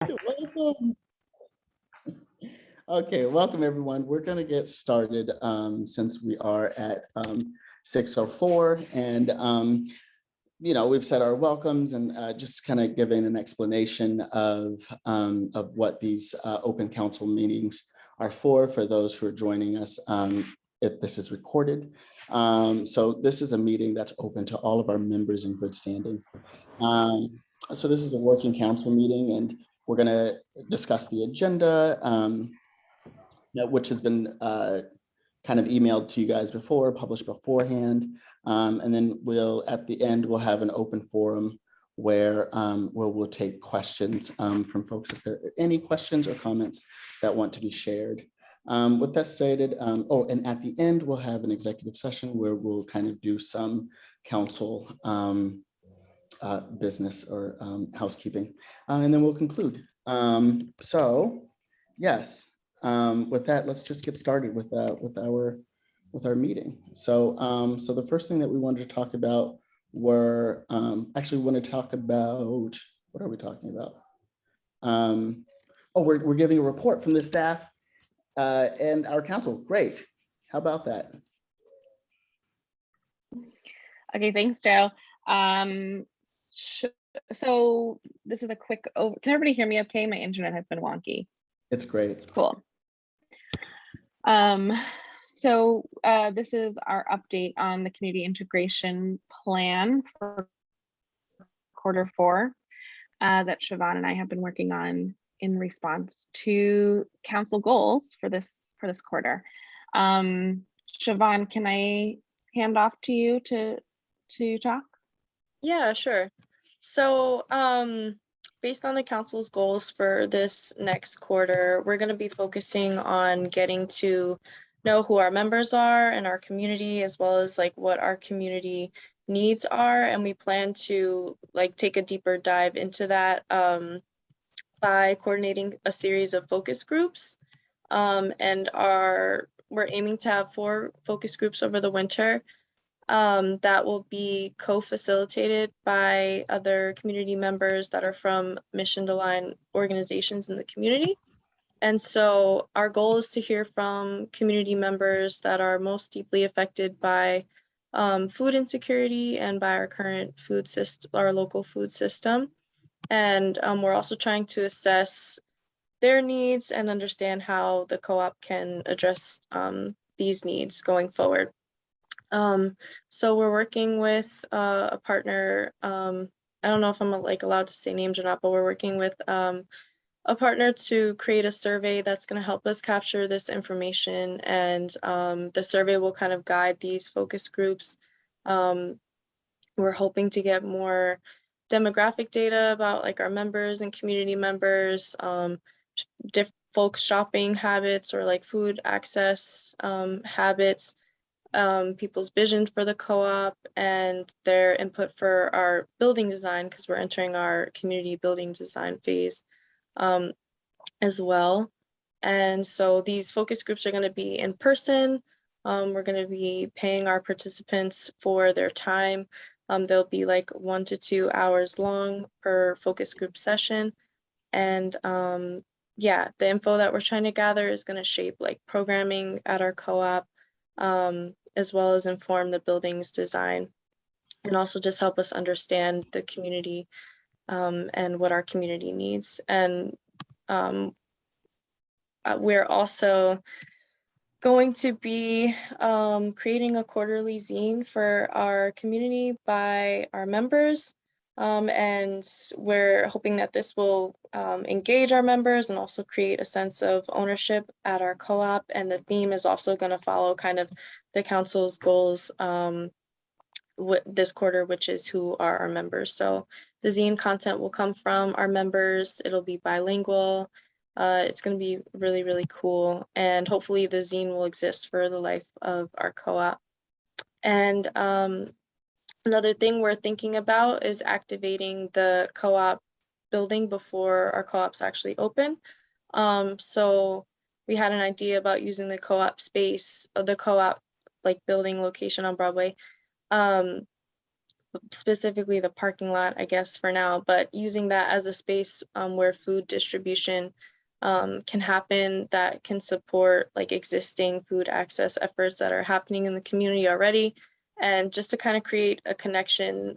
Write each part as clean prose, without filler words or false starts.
Welcome. Okay, welcome everyone. We're going to get started since we are at 6:04, and we've said our welcomes and just kind of giving an explanation of what these open council meetings are for those who are joining us. If this is recorded, so this is a meeting that's open to all of our members in good standing. So this is a working council meeting, and we're going to discuss the agenda, which has been kind of emailed to you guys before, published beforehand. And then at the end, we'll have an open forum where we'll take questions from folks if there are any questions or comments that want to be shared. With that stated, and at the end, we'll have an executive session where we'll kind of do some council business or housekeeping, and then we'll conclude. So yes, with that, let's just get started with our meeting. So the first thing that we wanted to talk about were actually we want to talk about, what are we talking about? We're giving a report from the staff and our council. Great. How about that? Okay, thanks, Joe. So this is a quick can everybody hear me okay? My internet has been wonky. It's great. Cool. So this is our update on the community integration plan for Q4 that Siobhan and I have been working on in response to council goals for this quarter. Siobhan, can I hand off to you to talk? Yeah, sure. So based on the council's goals for this next quarter, we're going to be focusing on getting to know who our members are in our community, as well as like what our community needs are. And we plan to take a deeper dive into that by coordinating a series of focus groups. And we're aiming to have 4 focus groups over the winter. That will be co-facilitated by other community members that are from mission-aligned organizations in the community. And so our goal is to hear from community members that are most deeply affected by food insecurity and by our current food system, our local food system. And we're also trying to assess their needs and understand how the co-op can address these needs going forward. So we're working with a partner. I don't know if I'm allowed to say names or not, but we're working with a partner to create a survey that's going to help us capture this information, and the survey will kind of guide these focus groups. We're hoping to get more demographic data about our members and community members, folks' shopping habits or food access habits, people's vision for the co-op, and their input for our building design, because we're entering our community building design phase as well. And so these focus groups are going to be in person. We're going to be paying our participants for their time. They'll be 1 to 2 hours long per focus group session. And yeah, the info that we're trying to gather is going to shape programming at our co-op, as well as inform the building's design, and also just help us understand the community and what our community needs. And we're also going to be creating a quarterly zine for our community by our members. And we're hoping that this will engage our members and also create a sense of ownership at our co-op. And the theme is also going to follow kind of the council's goals this quarter, which is who are our members. So the zine content will come from our members. It'll be bilingual. It's going to be really, really cool. And hopefully the zine will exist for the life of our co-op. And another thing we're thinking about is activating the co-op building before our co-ops actually open. So we had an idea about using the co-op space, of the co-op building location on Broadway, specifically the parking lot, I guess for now, but using that as a space where food distribution can happen, that can support like existing food access efforts that are happening in the community already, and just to kind of create a connection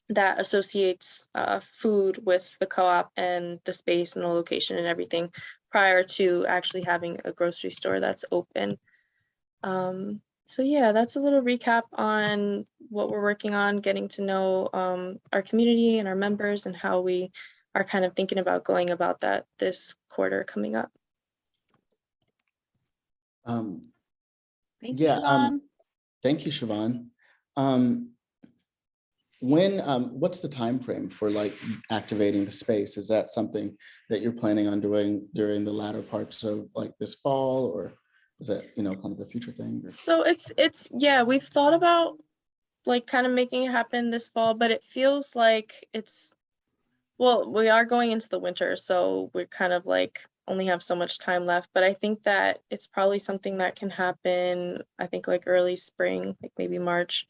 that associates food with the co-op and the space and the location and everything prior to actually having a grocery store that's open. So yeah, that's a little recap on what we're working on, getting to know our community and our members and how we are kind of thinking about going about that this quarter coming up. Thank you, Yeah, Siobhan. thank you, Siobhan. What's the time frame for like activating the space? Is that something that you're planning on doing during the latter parts of like this fall, or is that, you know, kind of a future thing? So it's yeah, we've thought about like kind of making it happen this fall, but it feels like well, we are going into the winter, so we're kind of like only have so much time left, but I think that it's probably something that can happen, I think like early spring, like maybe March,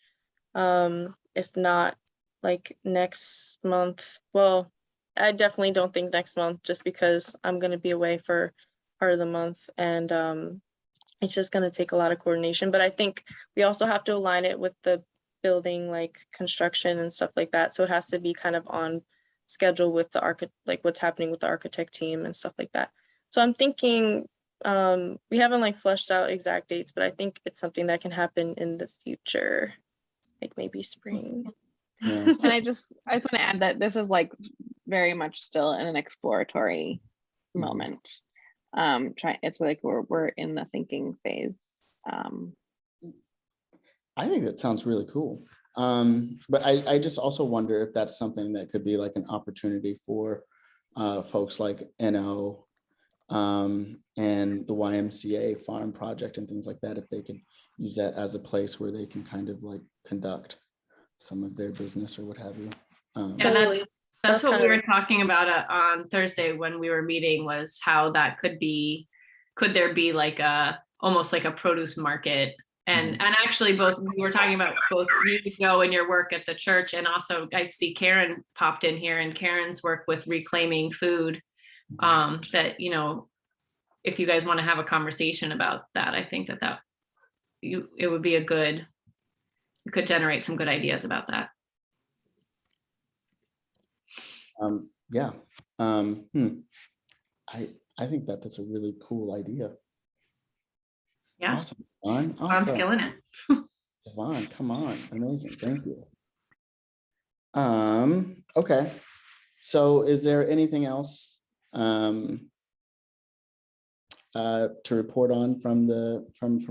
if not like next month. Well, I definitely don't think next month, just because I'm going to be away for part of the month, and it's just going to take a lot of coordination. But I think we also have to align it with the building like construction and stuff like that, so it has to be kind of on schedule with the like what's happening with the architect team and stuff like that. So I'm thinking we haven't like fleshed out exact dates, but I think it's something that can happen in the future, like maybe spring. Yeah. And I just want to add that this is like very much still in an exploratory moment. It's like we're in the thinking phase. I think that sounds really cool. But I just also wonder if that's something that could be like an opportunity for folks like NO and the YMCA farm project and things like that, if they could use that as a place where they can kind of like conduct some of their business or what have you. Yeah, Totally. that's what we were talking about on Thursday when we were meeting, was how that could there be like almost like a produce market. And actually both we were talking about both you go and your work at the church, and also I see Karen popped in here, and Karen's work with reclaiming food, that, you know, if you guys want to have a conversation about that, I think that it would be you could generate some good ideas about that. Yeah. I think that's a really cool idea. Yeah. Awesome. Awesome. I'm killing it. Yvonne, come on. Amazing. Thank you. Okay. So is there anything else to report on from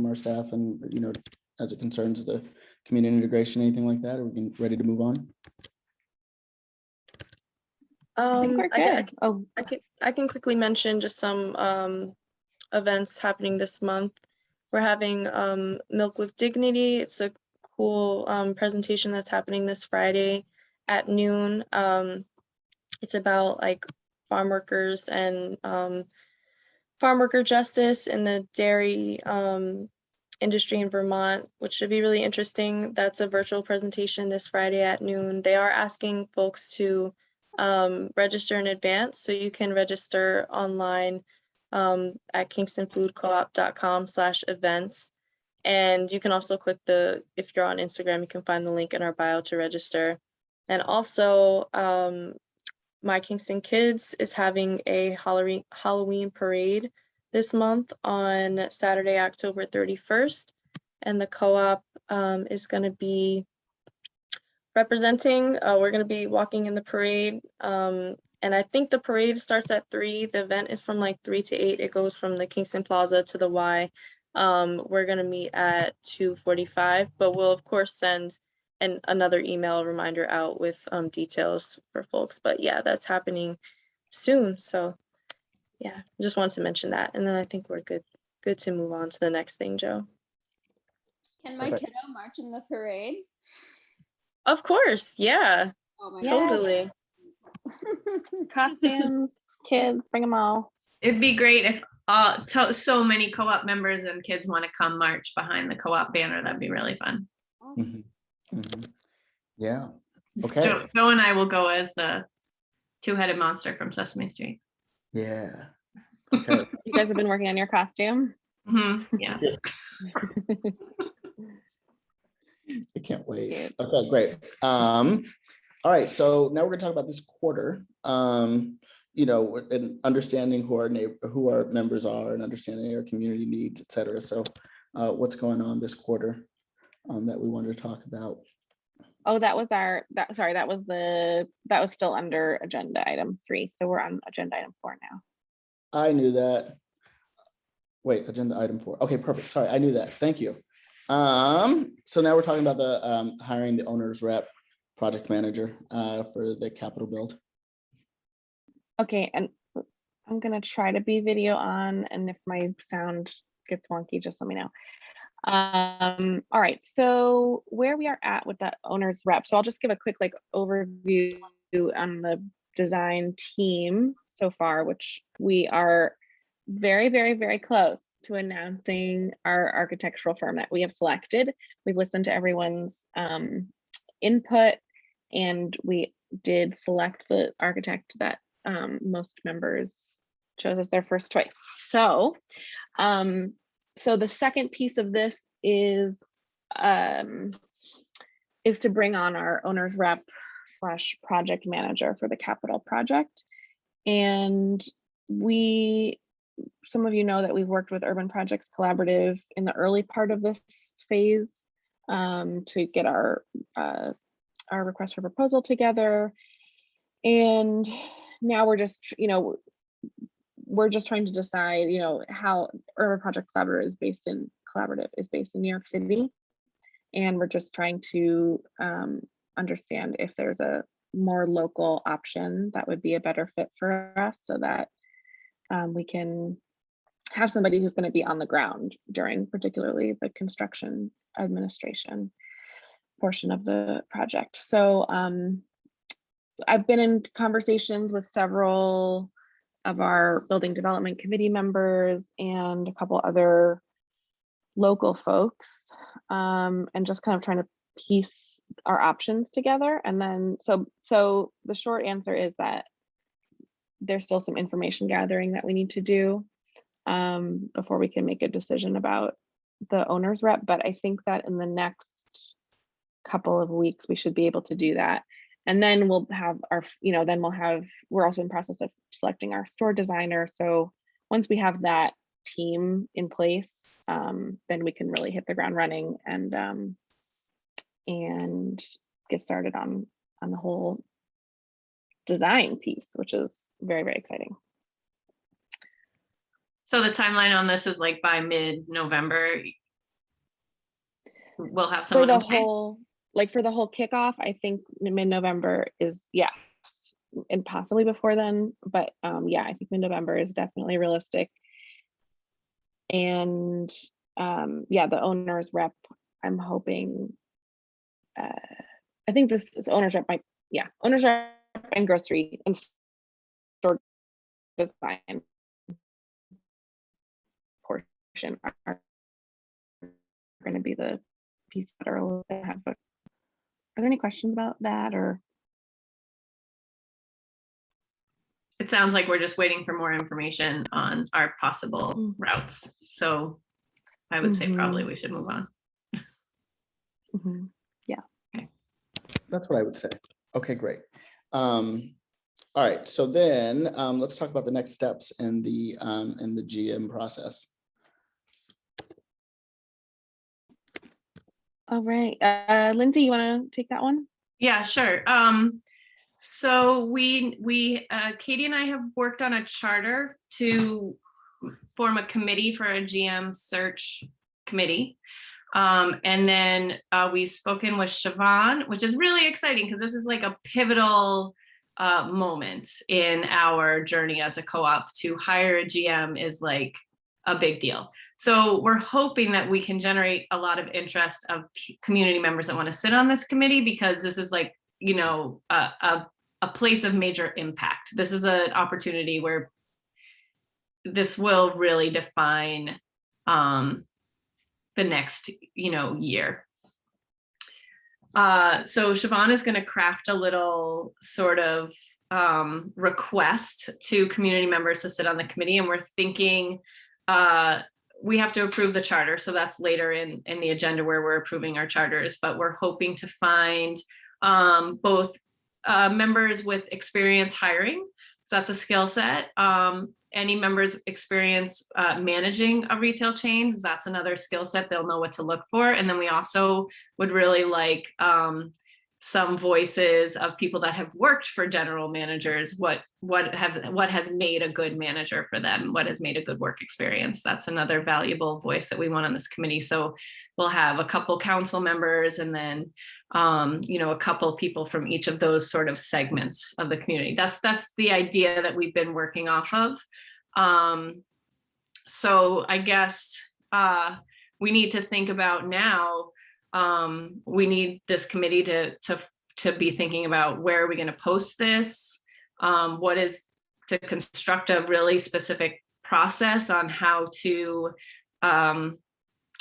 our staff, and, you know, as it concerns the community integration, anything like that? Are we ready to move on? I think we're good. I can quickly mention just some events happening this month. We're having Milk with Dignity. It's a cool presentation that's happening this Friday at noon. It's about like farm workers and farm worker justice in the dairy industry in Vermont, which should be really interesting. That's a virtual presentation this Friday at noon. They are asking folks to register in advance, so you can register online at kingstonfoodcoop.com/events. And you can also click if you're on Instagram, you can find the link in our bio to register. And also, My Kingston Kids is having a Halloween parade this month on Saturday, October 31st. And the co-op is going to be representing. We're going to be walking in the parade. And I think the parade starts at 3. The event is from like 3 to 8. It goes from the Kingston Plaza to the Y. We're going to meet at 2:45, but we'll of course send another email reminder out with details for folks. But yeah, that's happening soon. So yeah, just wanted to mention that. And then I think we're good to move on to the next thing, Joe. Can my kiddo march in the parade? Of course, yeah. Oh my Totally. Costumes, kids, bring them all. It'd be great if so many co-op members and kids want to come march behind the co-op banner. That'd be really fun. Yeah. Okay. Joe and I will go as the two-headed monster from Sesame Street. Yeah. Okay. You guys have been working on your costume? Yeah. I can't wait. Cute. Okay, great. All right, so now we're gonna talk about this quarter. You know, and understanding who our members are and understanding our community needs, et cetera. So what's going on this quarter that we wanted to talk about? Oh, that was still under agenda item 3. So we're on agenda item 4 now. I knew that. Wait, agenda item 4. Okay, perfect. Sorry, I knew that. Thank you. So now we're talking about the hiring the owner's rep, project manager for the capital build. Okay, and I'm gonna try to be video on, and if my sound gets wonky, just let me know. All right, so where we are at with that owner's rep. So I'll just give a quick overview on the design team so far, which we are very, very, very close to announcing our architectural firm that we have selected. We've listened to everyone's input, and we did select the architect that most members chose as their first choice. So the second piece of this is to bring on our owner's rep / project manager for the capital project. And some of you know that we've worked with Urban Projects Collaborative in the early part of this phase to get our request for proposal together. And now we're just trying to decide, how Urban Project Collaborative is based in New York City. And we're just trying to understand if there's a more local option that would be a better fit for us, so that we can have somebody who's going to be on the ground during particularly the construction administration portion of the project. So I've been in conversations with several of our building development committee members and a couple other local folks, and just kind of trying to piece our options together. And then so the short answer is that there's still some information gathering that we need to do before we can make a decision about the owner's rep. But I think that in the next couple of weeks we should be able to do that. And then we'll have we're also in process of selecting our store designer. So once we have that team in place, then we can really hit the ground running and get started on the whole design piece, which is very, very exciting. So the timeline on this is by mid-November, we'll have someone for the whole kickoff. I think mid-November is, yes, and possibly before then, but yeah, I think mid-November is definitely realistic. And yeah, the owner's rep, I'm hoping, I think this owner's rep owner's rep and grocery and store design portion are going to be the piece that are a little bit. Are there any questions about that, or? It sounds like we're just waiting for more information on our possible routes. So I would say probably we should move on. Yeah. Okay. That's what I would say. Okay, great. All right, so then let's talk about the next steps in the GM process. All right, Lindsay, you want to take that one? Yeah, sure. So Katie and I have worked on a charter to form a committee for a GM search committee. And then we've spoken with Siobhan, which is really exciting because this is a pivotal moment in our journey as a co-op. To hire a GM is a big deal. So we're hoping that we can generate a lot of interest of community members that want to sit on this committee, because this is a place of major impact. This is an opportunity where this will really define the next year. So Siobhan is going to craft a little sort of request to community members to sit on the committee, and we're thinking we have to approve the charter, so that's later in the agenda where we're approving our charters, but we're hoping to find both members with experience hiring, so that's a skill set. Any members experience managing a retail chain, that's another skill set. They'll know what to look for. And then we also would really like some voices of people that have worked for general managers, what has made a good manager for them, what has made a good work experience. That's another valuable voice that we want on this committee. So we'll have a couple council members and then a couple people from each of those sort of segments of the community. That's the idea that we've been working off of. So I guess we need to think about now, we need this committee to be thinking about where are we going to post this, what is to construct a really specific process on how to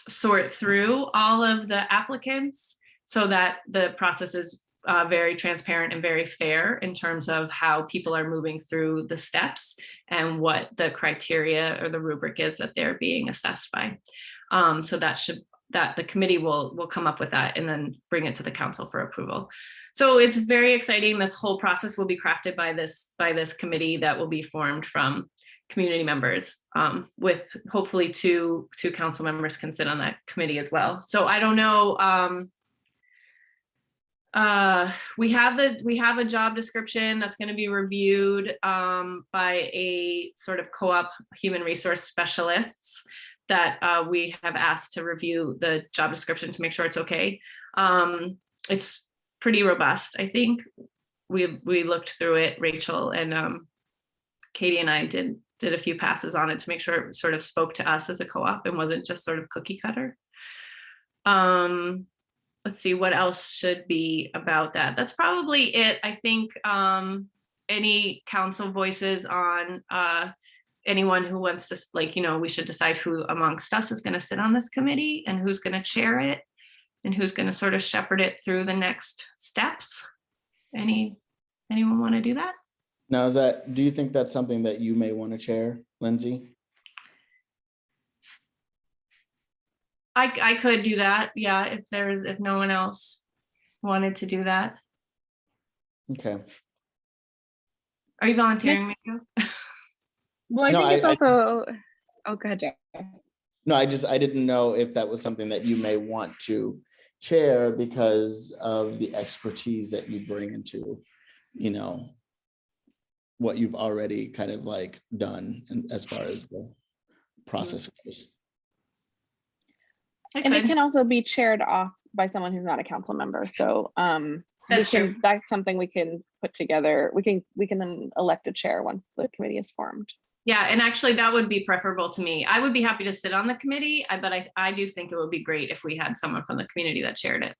sort through all of the applicants so that the process is very transparent and very fair in terms of how people are moving through the steps and what the criteria or the rubric is that they're being assessed by. So that the committee will come up with that and then bring it to the council for approval. So it's very exciting. This whole process will be crafted by this committee that will be formed from community members, with hopefully two council members can sit on that committee as well. So I don't know. We have a job description that's going to be reviewed by a sort of co-op human resource specialists that we have asked to review the job description to make sure it's okay. It's pretty robust. I think we looked through it, Rachel and Katie and I did a few passes on it to make sure it sort of spoke to us as a co-op and wasn't just sort of cookie cutter. Let's see what else should be about that. That's probably it. I think any council voices on anyone who wants to, we should decide who amongst us is going to sit on this committee and who's going to chair it and who's going to sort of shepherd it through the next steps. Anyone want to do that? Now, do you think that's something that you may want to chair, Lindsay? I could do that. Yeah. If no one else wanted to do that. Okay. Are you volunteering, Miko? Well, I think it's also, oh, go ahead, Jack. No, I didn't know if that was something that you may want to chair because of the expertise that you bring into, what you've already kind of done as far as the process goes. And it can also be chaired off by someone who's not a council member. So that's something we can put together. We can then elect a chair once the committee is formed. Yeah, and actually that would be preferable to me. I would be happy to sit on the committee, but I do think it would be great if we had someone from the community that chaired it.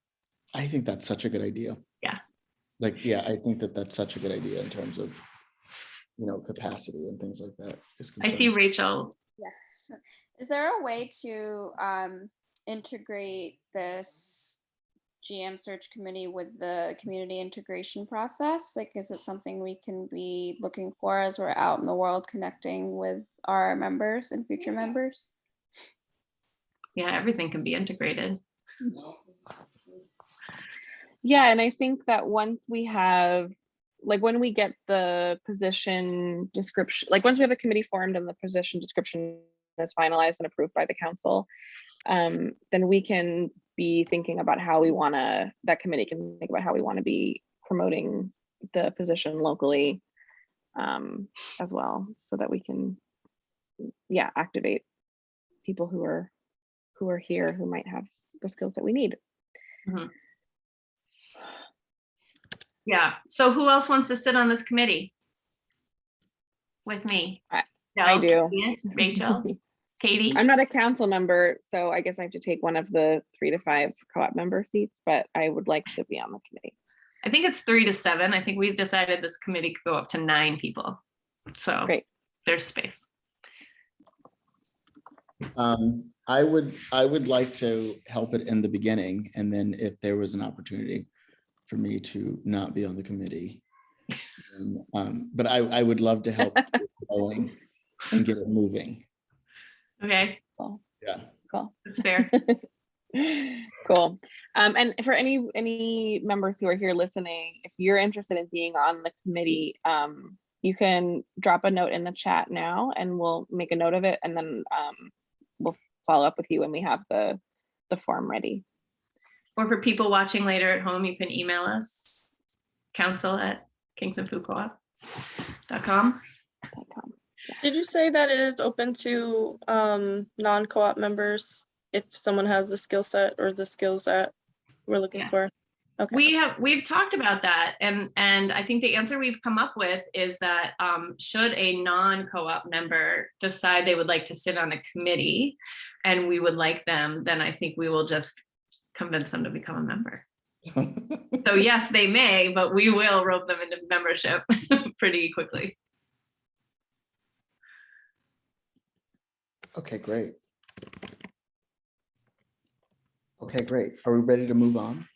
I think that's such a good idea. Yeah. I think that's such a good idea in terms of, capacity and things like that. I see Rachel. Yeah. Is there a way to integrate this GM search committee with the community integration process? Is it something we can be looking for as we're out in the world connecting with our members and future members? Yeah, everything can be integrated. Yeah, and I think that once we have, when we get the position description, once we have a committee formed and the position description is finalized and approved by the council, then we can be thinking about how we want to, that committee can think about how we want to be promoting the position locally as well, so that we can, activate people who are here who might have the skills that we need. Mm-hmm. Yeah. So who else wants to sit on this committee with me? I do. Yes, Rachel, Katie. I'm not a council member, so I guess I have to take one of the 3 to 5 co-op member seats, but I would like to be on the committee. I think it's 3 to 7. I think we've decided this committee could go up to 9 people. So great. There's space. I would like to help it in the beginning, and then if there was an opportunity for me to not be on the committee. But I would love to help get it going and get it moving. Okay, Cool. Yeah. Cool. that's fair. Cool. And for any members who are here listening, if you're interested in being on the committee, you can drop a note in the chat now and we'll make a note of it, and then we'll follow up with you when we have the form ready. Or for people watching later at home, you can email us, council@kingstonfoodcoop.com. Did you say that it is open to non-co-op members if someone has the skill set or the skills that we're looking Yeah. for? Okay. We've talked about that, and I think the answer we've come up with is that should a non-co-op member decide they would like to sit on a committee and we would like them, then I think we will just convince them to become a member. So yes, they may, but we will rope them into membership pretty quickly. Okay, great. Okay, great. Are we ready to move on?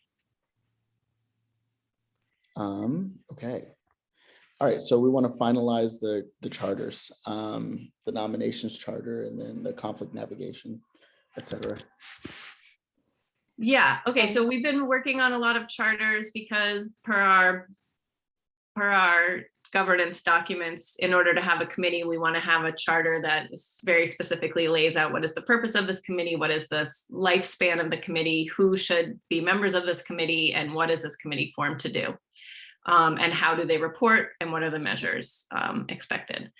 Okay. All right, so we want to finalize the charters, the nominations charter, and then the conflict navigation, et cetera. Yeah, okay, so we've been working on a lot of charters because per our governance documents, in order to have a committee, we want to have a charter that very specifically lays out what is the purpose of this committee, what is the lifespan of the committee, who should be members of this committee, and what is this committee formed to do, and how do they report, and what are the measures expected.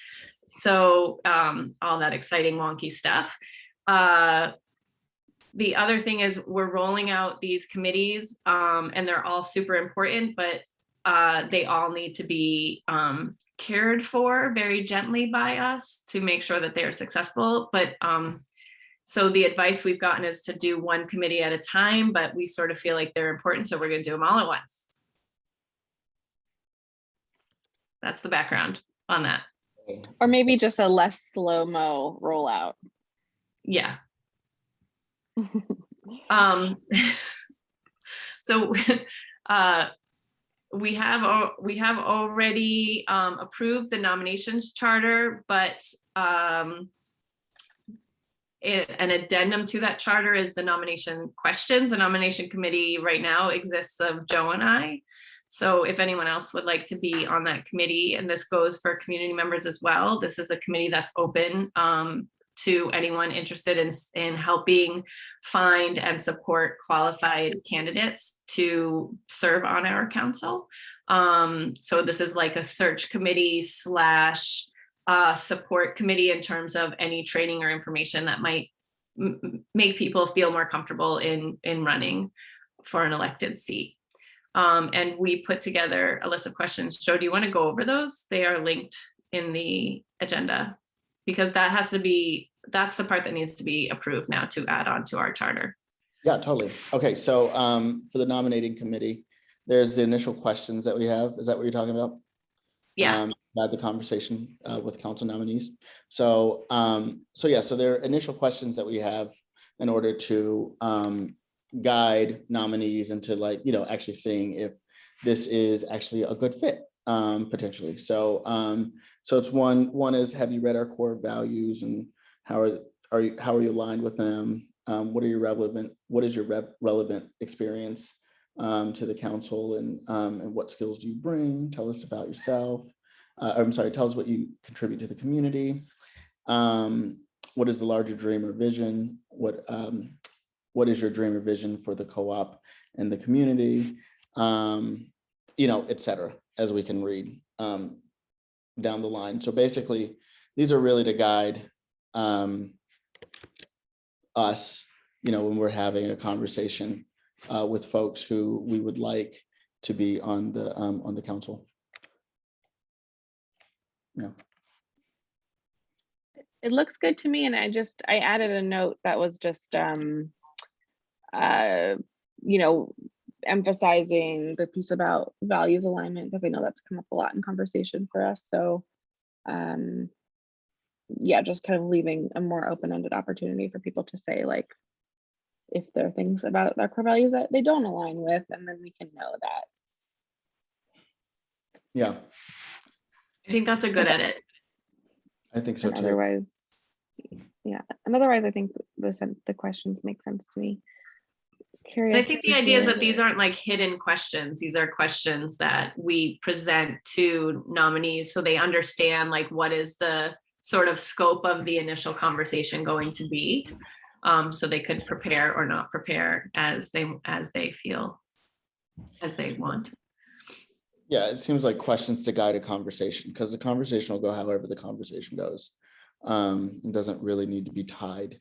So all that exciting wonky stuff. The other thing is we're rolling out these committees, and they're all super important, but they all need to be cared for very gently by us to make sure that they are successful. But so the advice we've gotten is to do one committee at a time, but we sort of feel like they're important, so we're going to do them all at once. That's the background on that. Or maybe just a less slow-mo rollout. Yeah. So we have already approved the nominations charter, but an addendum to that charter is the nomination questions. The nomination committee right now exists of Joe and I. So if anyone else would like to be on that committee, and this goes for community members as well, this is a committee that's open to anyone interested in helping find and support qualified candidates to serve on our council. So this is like a search committee slash support committee in terms of any training or information that might make people feel more comfortable in running for an elected seat. And we put together a list of questions. Joe, do you want to go over those? They are linked in the agenda, because that has to be, that's the part that needs to be approved now to add on to our charter. Yeah, totally. Okay, so for the nominating committee, there's the initial questions that we have. Is that what you're talking about? Yeah. Had the conversation with council nominees. So yeah, so there are initial questions that we have in order to guide nominees into, like, you know, actually seeing if this is actually a good fit potentially. So it's one is, have you read our core values, and how are you aligned with them? What is your relevant experience to the council, and what skills do you bring? Tell us about yourself. Tell us what you contribute to the community. What is the larger dream or vision? What is your dream or vision for the co-op and the community? You know, et cetera, as we can read down the line. So basically, these are really to guide us, you know, when we're having a conversation with folks who we would like to be on the council. Yeah. It looks good to me, and I added a note that was just you know, emphasizing the piece about values alignment, because I know that's come up a lot in conversation for us. So yeah, just kind of leaving a more open-ended opportunity for people to say, like, if there are things about their core values that they don't align with, and then we can know that. Yeah, I think that's a good edit. I think so And too. otherwise, yeah, and otherwise, I think the questions make sense to me. Curious. And I think the to idea is hear- that these aren't like hidden questions. These are questions that we present to nominees so they understand like what is the sort of scope of the initial conversation going to be. So they could prepare or not prepare as they feel, as they want. Yeah, it seems like questions to guide a conversation, because the conversation will go however the conversation goes. It doesn't really need to be tied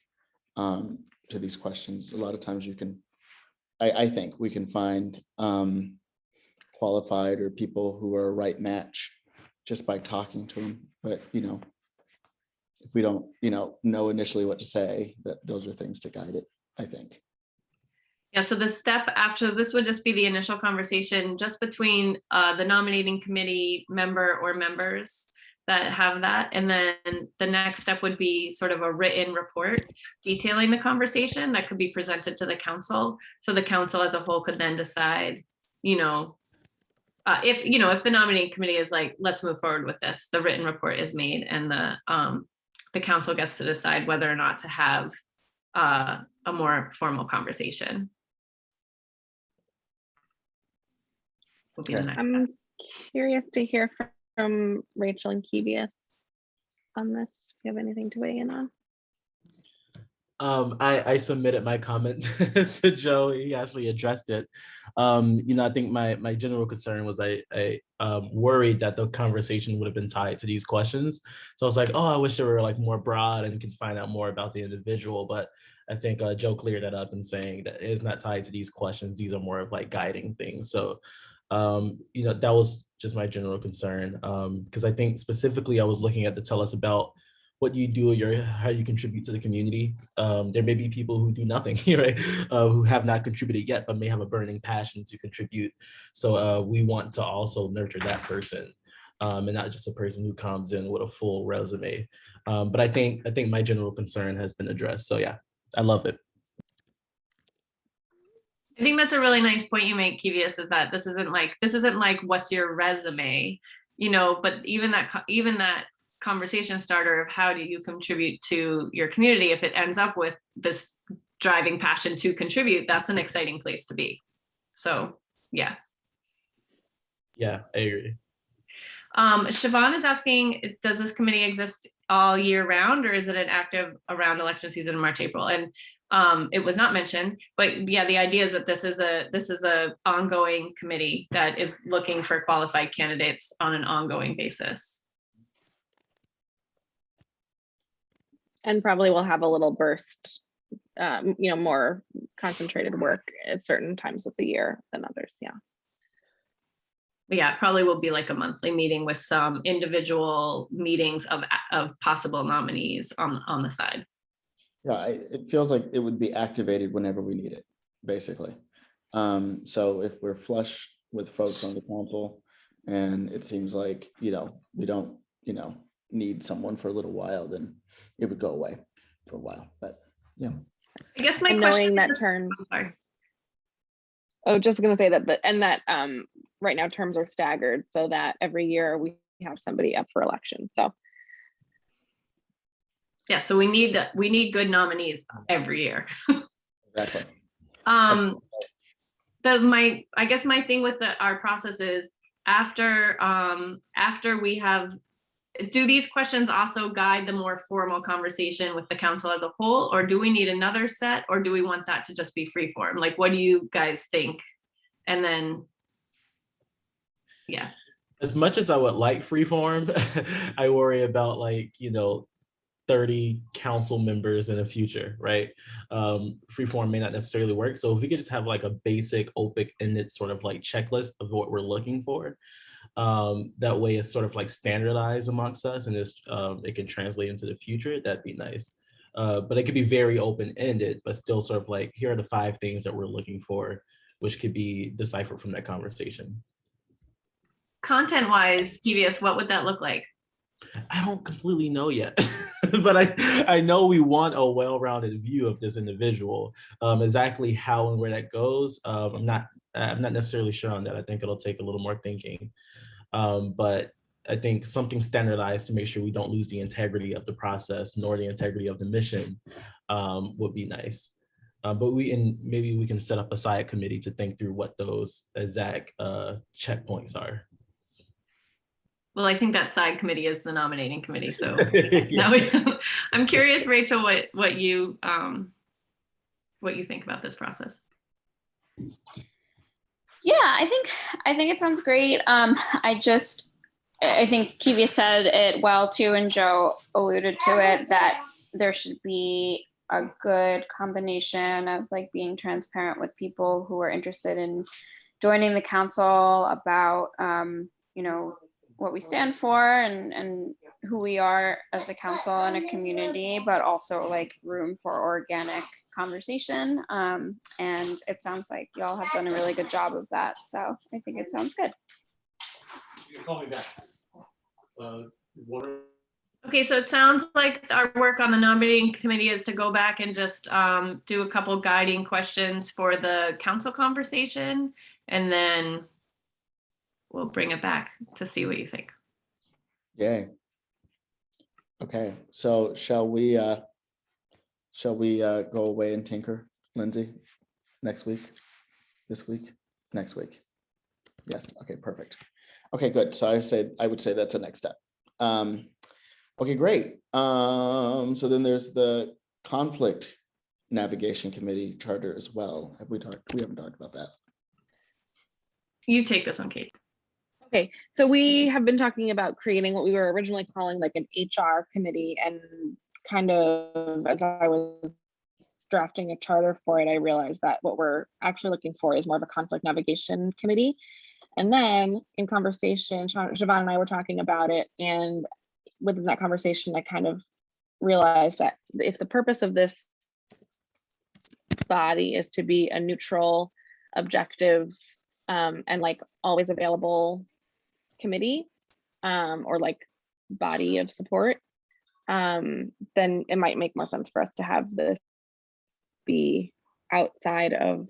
to these questions. A lot of times you can, I think we can find qualified or people who are a right match just by talking to them. But, if we don't, know initially what to say, that those are things to guide it, I think. Yeah, so the step after this would just be the initial conversation just between the nominating committee member or members that have that. And then the next step would be sort of a written report detailing the conversation that could be presented to the council. So the council as a whole could then decide, if the nominating committee is like, let's move forward with this, the written report is made and the council gets to decide whether or not to have a more formal conversation. Will be the next step. I'm curious to hear from Rachel and Kevius on this. If you have anything to weigh in on. I submitted my comment to Joe. He actually addressed it. I think my general concern was I worried that the conversation would have been tied to these questions. So I was like, oh, I wish they were like more broad and could find out more about the individual. But I think Joe cleared that up in saying that it is not tied to these questions. These are more of like guiding things. So, that was just my general concern. Because I think specifically I was looking at the tell us about what you do, how you contribute to the community. There may be people who do nothing, right? Who have not contributed yet, but may have a burning passion to contribute. So we want to also nurture that person, and not just a person who comes in with a full resume. But I think my general concern has been addressed. So yeah, I love it. I think that's a really nice point you make, Kevius, is that this isn't like what's your resume, but even that conversation starter of how do you contribute to your community, if it ends up with this driving passion to contribute, that's an exciting place to be. So yeah. Yeah, I agree. Siobhan is asking, does this committee exist all year round, or is it an active around election season in March, April? And it was not mentioned, but yeah, the idea is that this is a ongoing committee that is looking for qualified candidates on an ongoing basis. And probably we'll have a little burst, more concentrated work at certain times of the year than others. Yeah. But yeah, it probably will be like a monthly meeting with some individual meetings of possible nominees on the side. Yeah, it feels like it would be activated whenever we need it, basically. So if we're flush with folks on the council and it seems like, we don't, need someone for a little while, then it would go away for a while. But yeah. I guess my And question knowing that is, terms. sorry. Oh, just gonna say that right now terms are staggered so that every year we have somebody up for election. So Yeah, so we need good nominees every year. Exactly. I guess my thing with our process is after we have, do these questions also guide the more formal conversation with the council as a whole, or do we need another set, or do we want that to just be free form? Like, what do you guys think? And then, yeah. As much as I would like freeform, I worry about 30 council members in the future, right? Freeform may not necessarily work. So if we could just have like a basic open-ended sort of like checklist of what we're looking for, that way it's sort of like standardized amongst us and it can translate into the future, that'd be nice. But it could be very open-ended, but still sort of like, here are the 5 things that we're looking for, which could be deciphered from that conversation. Content-wise, Kevius, what would that look like? I don't completely know yet. but I know we want a well-rounded view of this individual. Exactly how and where that goes, I'm not necessarily sure on that. I think it'll take a little more thinking. But I think something standardized to make sure we don't lose the integrity of the process nor the integrity of the mission would be nice. But maybe we can set up a side committee to think through what those exact checkpoints are. Well, I think that side committee is the nominating committee. So Yeah. now I'm curious, Rachel, what you think about this process. Yeah, I think it sounds great. I think Kivia said it well too, and Joe alluded to it, that there should be a good combination of like being transparent with people who are interested in joining the council about what we stand for and who we are as a council and a community, but also like room for organic conversation. And it sounds like y'all have done a really good job of that. So I think it sounds good. You can call me back. Okay, so it sounds like our work on the nominating committee is to go back and just do a couple guiding questions for the council conversation, and then we'll bring it back to see what you think. Yay. Okay, so shall we go away and tinker, Lindsay, next week, this week, next week? Yes, okay, perfect. Okay, good. So I would say that's the next step. Okay, great. So then there's the conflict navigation committee charter as well. We haven't talked about that. You take this one, Kate. Okay, so we have been talking about creating what we were originally calling like an HR committee, and kind of as I was drafting a charter for it, I realized that what we're actually looking for is more of a conflict navigation committee. And then in conversation, Siobhan and I were talking about it, and within that conversation, I kind of realized that if the purpose of this body is to be a neutral, objective, and like always available committee, or like body of support, then it might make more sense for us to have this be outside of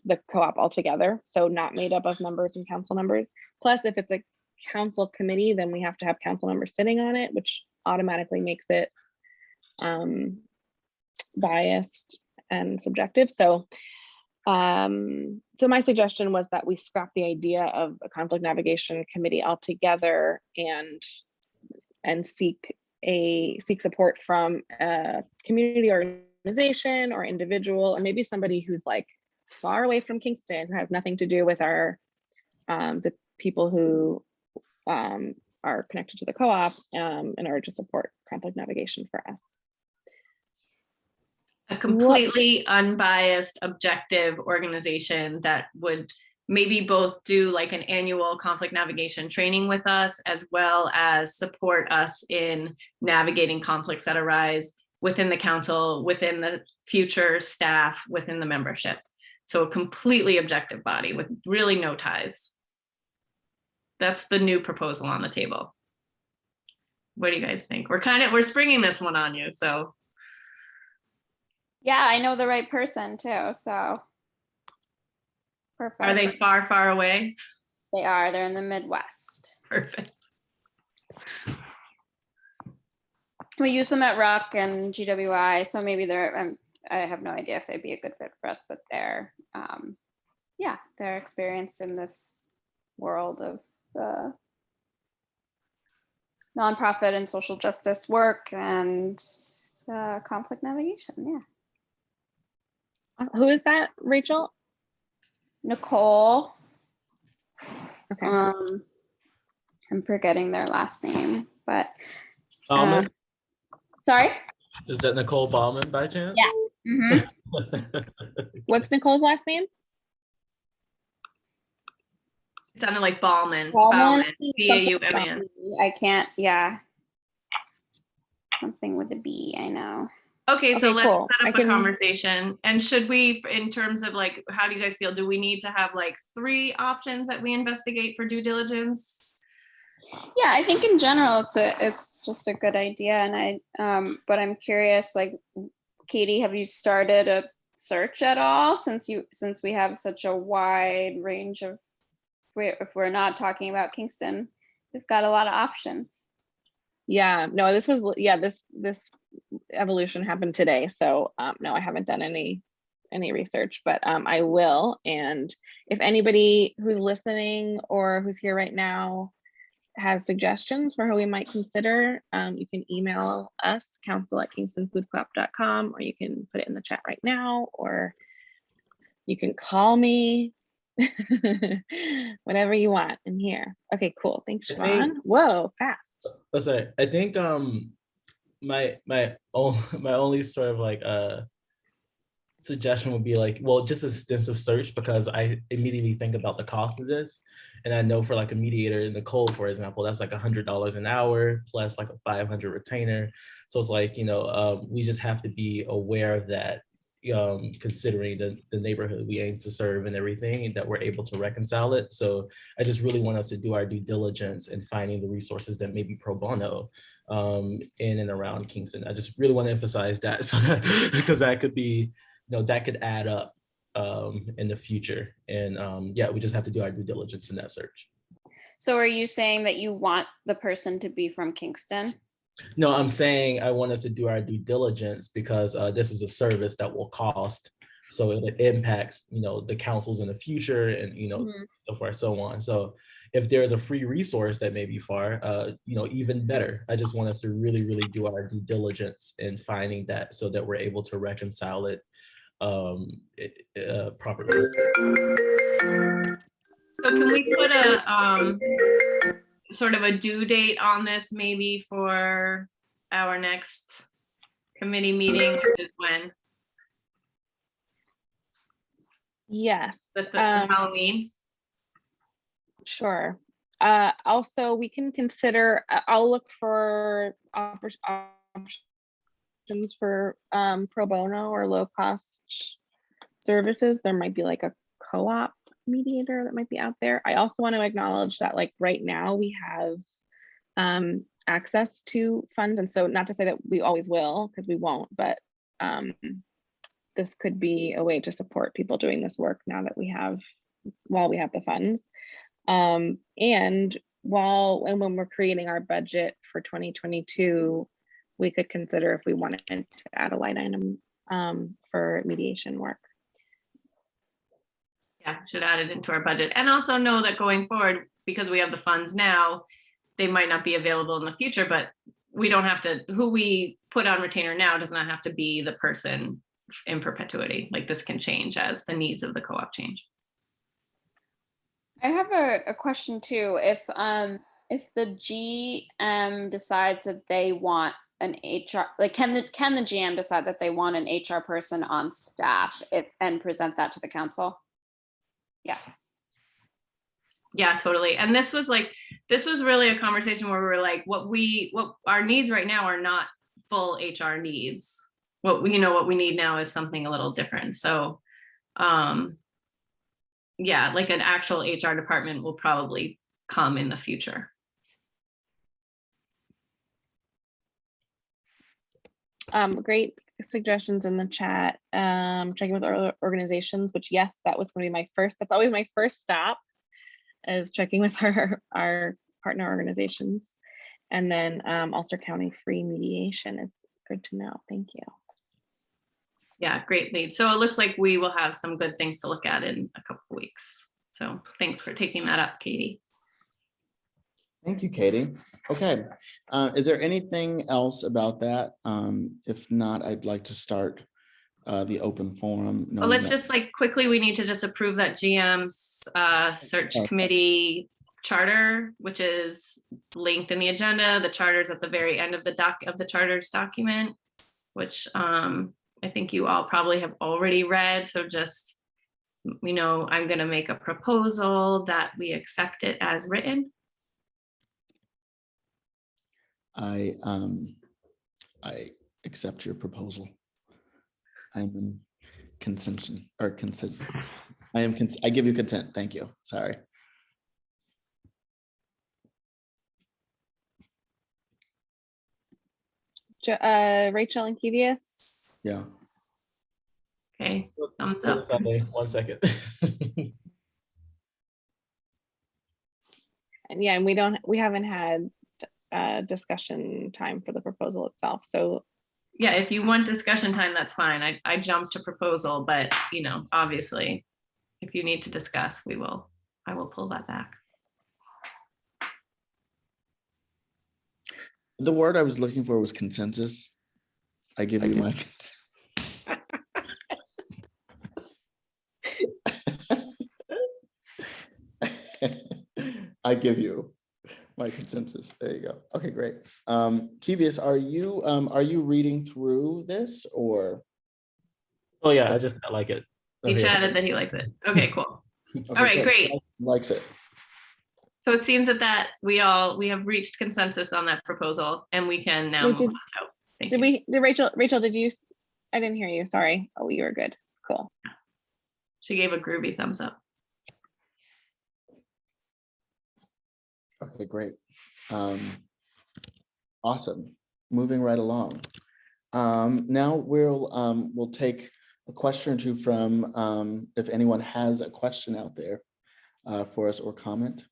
the co-op altogether, so not made up of members and council members. Plus, if it's a council committee, then we have to have council members sitting on it, which automatically makes it biased and subjective. So my suggestion was that we scrap the idea of a conflict navigation committee altogether and seek support from a community organization or individual, or maybe somebody who's like far away from Kingston, who has nothing to do with our the people who are connected to the co-op, in order to support conflict navigation for us. A completely unbiased, objective organization that would maybe both do like an annual conflict navigation training with us, as well as support us in navigating conflicts that arise within the council, within the future staff, within the membership. So a completely objective body with really no ties. That's the new proposal on the table. What do you guys think? We're springing this one on you, so. Yeah, I know the right person too, so. Perfect. Are they far, far away? They are, they're in the Midwest. Perfect. We use them at Ruck and GWI, so maybe I have no idea if they'd be a good fit for us, but they're experienced in this world of nonprofit and social justice work and conflict navigation. Yeah. Who is that, Rachel? Nicole. Okay. I'm forgetting their last name, but Bauman? Sorry? Is that Nicole Bauman by chance? Yeah. Mm-hmm. What's Nicole's last name? It sounded like Bauman. Bauman. B-A-U-M-A-N. I can't, yeah. Something with a B, I know. Okay, so let's cool. set up a conversation. And should we, in terms of like, how do you guys feel? Do we need to have like 3 options that we investigate for due diligence? Yeah, I think in general it's just a good idea, and but I'm curious, like, Katie, have you started a search at all since we have such a wide range of, if we're not talking about Kingston, we've got a lot of options. Yeah, no, this evolution happened today. So no, I haven't done any research, but I will. And if anybody who's listening or who's here right now has suggestions for who we might consider, you can email us, council@kingstonfoodcoop.com, or you can put it in the chat right now, or you can call me. Whatever you want. I'm here. Okay, cool. Thanks, Siobhan. Whoa, fast. That's right. I think my only sort of like suggestion would be like, well, just extensive search, because I immediately think about the cost of this. And I know for like a mediator, Nicole, for example, that's like $100 an hour plus like a 500 retainer. So it's like, we just have to be aware of that, considering the neighborhood we aim to serve and everything, and that we're able to reconcile it. So I just really want us to do our due diligence in finding the resources that may be pro bono in and around Kingston. I just really want to emphasize that, so that, because that could be, that could add up in the future. And yeah, we just have to do our due diligence in that search. So are you saying that you want the person to be from Kingston? No, I'm saying I want us to do our due diligence, because this is a service that will cost. So it impacts, the councils in the future, and, so forth, so on. So if there's a free resource that may be far, even better. I just want us to really, really do our due diligence in finding that, so that we're able to reconcile it properly. So can we put a sort of a due date on this, maybe for our next committee meeting, which is when? Yes. The Halloween? Sure. Also, we can consider, I'll look for options for pro bono or low cost services. There might be like a co-op mediator that might be out there. I also want to acknowledge that, like, right now we have access to funds, and so not to say that we always will, because we won't, but this could be a way to support people doing this work now that while we have the funds. And when we're creating our budget for 2022, we could consider if we wanted to add a line item for mediation work. Yeah, should add it into our budget, and also know that going forward, because we have the funds now, they might not be available in the future, but we don't have to, who we put on retainer now does not have to be the person in perpetuity. Like, this can change as the needs of the co-op change. I have a question too. If the GM decides that they want an HR, like, can the GM decide that they want an HR person on staff and present that to the council? Yeah, totally. And this was really a conversation where we were like, what our needs right now are not full HR needs. What we need now is something a little different. So yeah, like an actual HR department will probably come in the future. Great suggestions in the chat. Checking with our organizations, which, yes, that was going to be that's always my first stop, is checking with our partner organizations. And then Ulster County free mediation is good to know. Thank you. Yeah, great lead. So it looks like we will have some good things to look at in a couple of weeks. So thanks for taking that up, Katie. Thank you, Katie. Okay, is there anything else about that? If not, I'd like to start the open forum. Well, let's just quickly, we need to just approve that GM's search committee charter, which is linked in the agenda. The charter's at the very end of the charter's document, which I think you all probably have already read. So just, I'm going to make a proposal that we accept it as written. I accept your proposal. I'm in consent, or consent. I give you consent. Thank you. Sorry. Rachel and Kevius. Yeah. Okay, thumbs up. Sorry, 1 second. And yeah, and we haven't had discussion time for the proposal itself. So Yeah, if you want discussion time, that's fine. I jumped to proposal, but you know, obviously, if you need to discuss, I will pull that back. The word I was looking for was consensus. I give you my I give you my consensus. There you go. Okay, great. Kevius, are you reading through this or? Oh yeah, I like it. He Okay. chatted that he likes it. Okay, cool. Okay, All right, good. great. Likes it. So it seems that we have reached consensus on that proposal, and we can now Wait, move on. Oh, thank you. did Rachel, did you, I didn't hear you, sorry. Oh, you were good. Cool. She gave a groovy thumbs up. Okay, great. Awesome. Moving right along. Now we'll take a question or two from if anyone has a question out there for us or comment.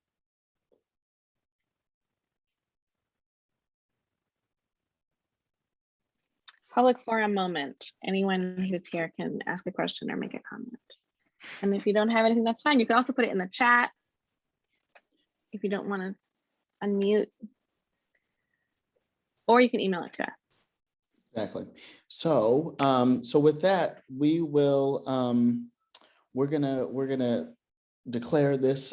Public forum moment. Anyone who's here can ask a question or make a comment. And if you don't have anything, that's fine. You can also put it in the chat if you don't want to unmute, or you can email it to us. Exactly. So, so with that, we will, we're gonna declare this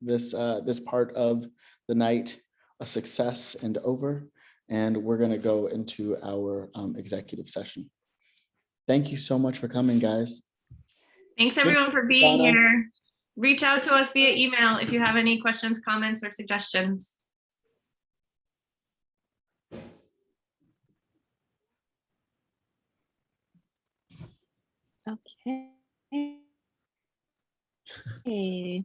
this part of the night a success and over, and we're gonna go into our executive session. Thank you so much for coming, guys. Thanks everyone for being Donna. here. Reach out to us via email if you have any questions, comments, or suggestions. Okay. Hey, I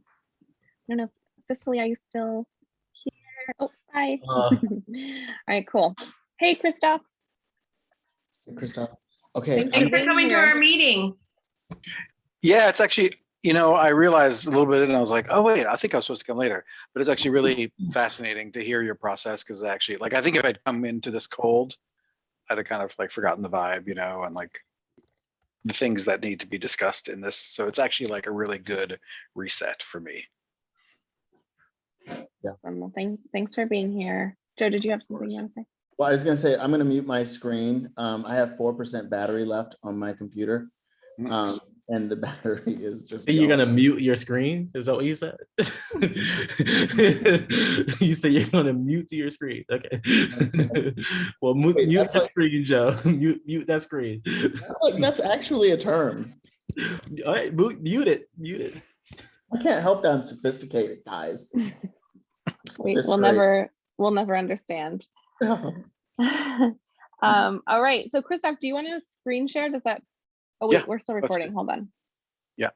don't know, Cicely, are you still here? Oh, hi. All right, cool. Hey, Christoph. Hey, Christoph. Okay. Thanks Thanks for being coming to here. our meeting. Yeah, it's actually, I realized a little bit and I was like, oh, wait, I think I was supposed to come later. But it's actually really fascinating to hear your process because actually, like, I think if I'd come into this cold, I'd have kind of like forgotten the vibe, and like the things that need to be discussed in this. So it's actually like a really good reset for me. Awesome. Well, thanks for being here. Joe, did you have something you want to say? Well, I was gonna say, I'm gonna mute my screen. I have 4% battery left on my computer. And the battery is just You're gone. gonna mute your screen? Is that what you said? You say you're gonna mute your screen. Okay. Well, Wait, mute that's the like- screen, Joe. Mute that screen. That's actually a term. All right, mute it. I can't help that I'm sophisticated, guys. We'll never understand. All right, so Christoph, do you want to screen share? Does that, oh wait, Yeah, we're still let's do recording, hold on. Yeah.